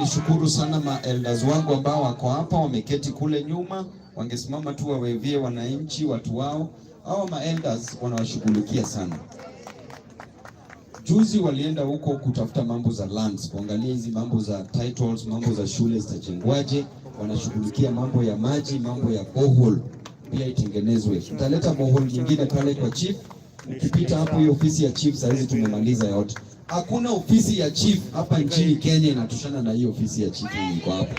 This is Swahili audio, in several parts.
nishukuru sana elders wangu ambao wako hapa, wameketi kule nyuma, wangesimama tu wawevie wananchi watu wao. Hao elders wanawashughulikia sana. Juzi walienda huko kutafuta mambo za lands, kuangalia hizi mambo za titles, mambo za shule zitajengwaje, wanashughulikia mambo ya maji, mambo ya borehole pia itengenezwe. Tutaleta borehole nyingine pale kwa chief. Ukipita hapo hiyo ofisi ya chief sasa hizi tumemaliza yote. Hakuna ofisi ya chief hapa nchini Kenya inatoshana na hiyo ofisi ya chief iko hapo.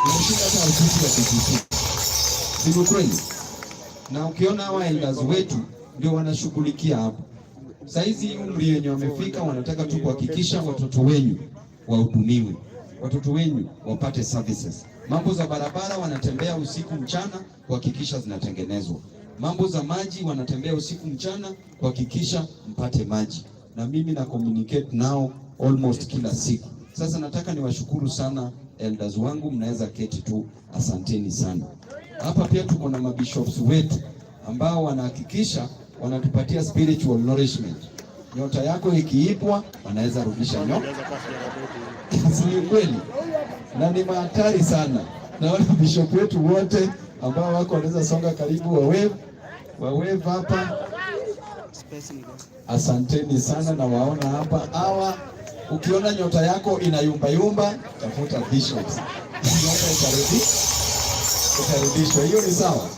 Tunashinda hata ofisi ya DPP. Sio kweli? Na ukiona hawa elders wetu ndio wanashughulikia hapo. Sasa hizi umri wenye wamefika wanataka tu kuhakikisha watoto wenu wahudumiwe. Watoto wenu wapate services. Mambo za barabara wanatembea usiku mchana kuhakikisha zinatengenezwa. Mambo za maji wanatembea usiku mchana kuhakikisha mpate maji. Na mimi na communicate nao almost kila siku. Sasa nataka niwashukuru sana elders wangu, mnaweza keti tu, asanteni sana. Hapa pia tuko na mabishops wetu ambao wanahakikisha wanatupatia spiritual nourishment. Nyota yako ikiipwa wanaweza rudisha nyota. Si kweli? Na ni hatari sana. Na wale bishop wetu wote ambao wako wanaweza songa karibu wave hapa. Asanteni sana na waona hapa. Hawa ukiona nyota yako inayumba yumba, tafuta bishops. Nyota utarudishwa. Hiyo ni sawa.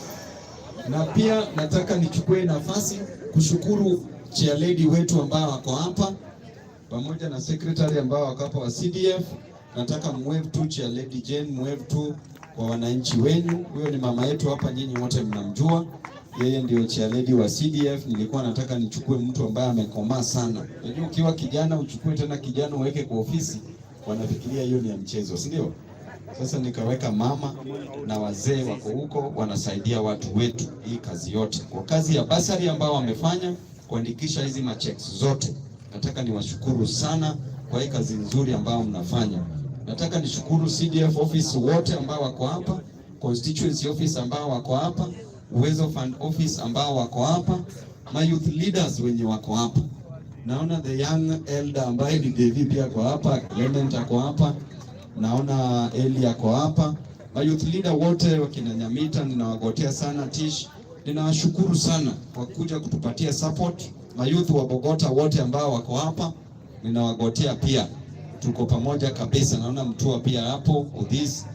Na pia nataka nichukue nafasi kushukuru chair lady wetu ambao wako hapa pamoja na secretary ambao wako hapa wa CDF. Nataka mwave tu chair lady Jane, mwave tu kwa wananchi wenu. Huyo ni mama yetu hapa, nyinyi wote mnamjua. Yeye ndio chair lady wa CDF. Nilikuwa nataka nichukue mtu ambaye amekomaa sana. Unajua ukiwa kijana uchukue tena kijana uweke kwa ofisi, wanafikiria hiyo ni ya mchezo, si ndio? Sasa nikaweka mama na wazee wako huko wanasaidia watu wetu hii kazi yote. Kwa kazi ya basari ambao wamefanya kuandikisha hizi machecks zote. Nataka niwashukuru sana kwa hii kazi nzuri ambao mnafanya. Nataka nishukuru CDF office wote ambao wako hapa, constituency office ambao wako hapa, Uwezo Fund office ambao wako hapa, my youth leaders wenye wako hapa. Naona the young elder ambaye ni David pia kwa hapa, Clement ako hapa. Naona Eli yako hapa. My youth leader wote wakina Nyamita ninawagotea sana, Tish. Ninawashukuru sana kwa kuja kutupatia support. My youth wa Bogota wote ambao wako hapa ninawagotea pia. Tuko pamoja kabisa. Naona Mtua pia hapo Udhis.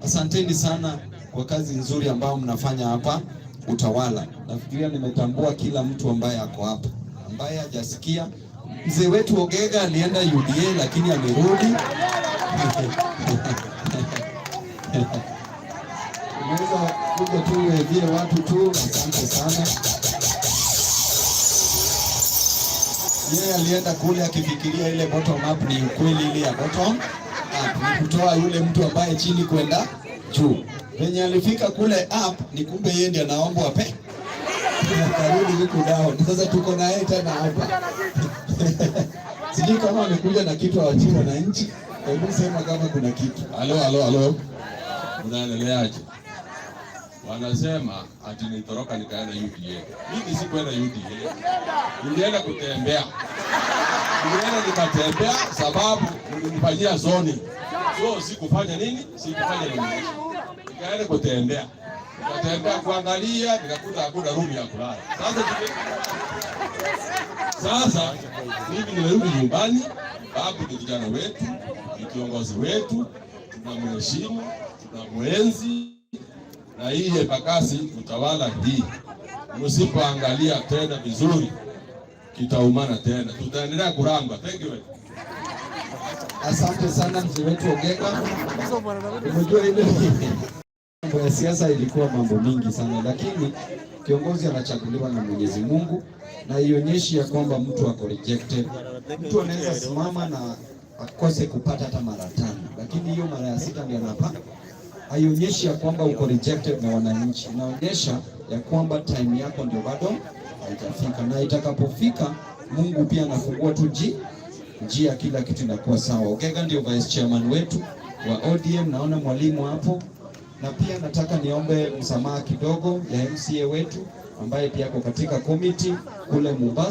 Asanteni sana kwa kazi nzuri ambao mnafanya hapa Utawala. Nafikiria nimetambua kila mtu ambaye ako hapa. Ambaye hajasikia, mzee wetu Ogega alienda UDA lakini amerudi. Unaweza kuja tu vile watu tu. Asante sana. Yeye alienda kule akifikiria ile bottom up ni ukweli, ile ya bottom up ni kutoa yule mtu ambaye chini kwenda juu. Wenye alifika kule up ni kumbe yeye ndiye anaombwa pe. Karudi huko down. Sasa tuko na yeye tena hapa. Sijui kama amekuja na kitu awachie wananchi. Hebu sema kama kuna kitu. Halo. Unaendeleaje? Wanasema ati nitoroka nikaenda UDA. Mimi sikwenda UDA. Nilienda kutembea. Nilienda nikatembea sababu nilifanyia zoni. So sikufanya nini? Sikufanya nini? Nikaenda kutembea. Nikatembea kuangalia, nikakuta hakuna room ya kulala. Sasa mimi nimerudi nyumbani. Babu ni kijana wetu, ni kiongozi wetu, tunamheshimu, tunamwenzi, na hii epakasi Utawala hii msipoangalia tena vizuri kitaumana tena. Tutaendelea kuramba. Thank you. Asante sana mzee wetu Ogega. Unajua ile mambo ya siasa ilikuwa mambo mingi sana, lakini kiongozi anachaguliwa na Mwenyezi Mungu na ionyeshi ya kwamba mtu ako rejected. Mtu anaweza simama na akose kupata hata mara 5, lakini hiyo mara ya 6 ndio anapata. Haionyeshi ya kwamba uko rejected na wananchi. Inaonyesha ya kwamba time yako ndio bado haijafika, na itakapofika Mungu pia anafungua tu njia, kila kitu inakuwa sawa. Ogega ndio vice chairman wetu wa ODM, naona mwalimu hapo. Na pia nataka niombe msamaha kidogo ya MCA wetu ambaye pia ako katika committee kule Mombasa.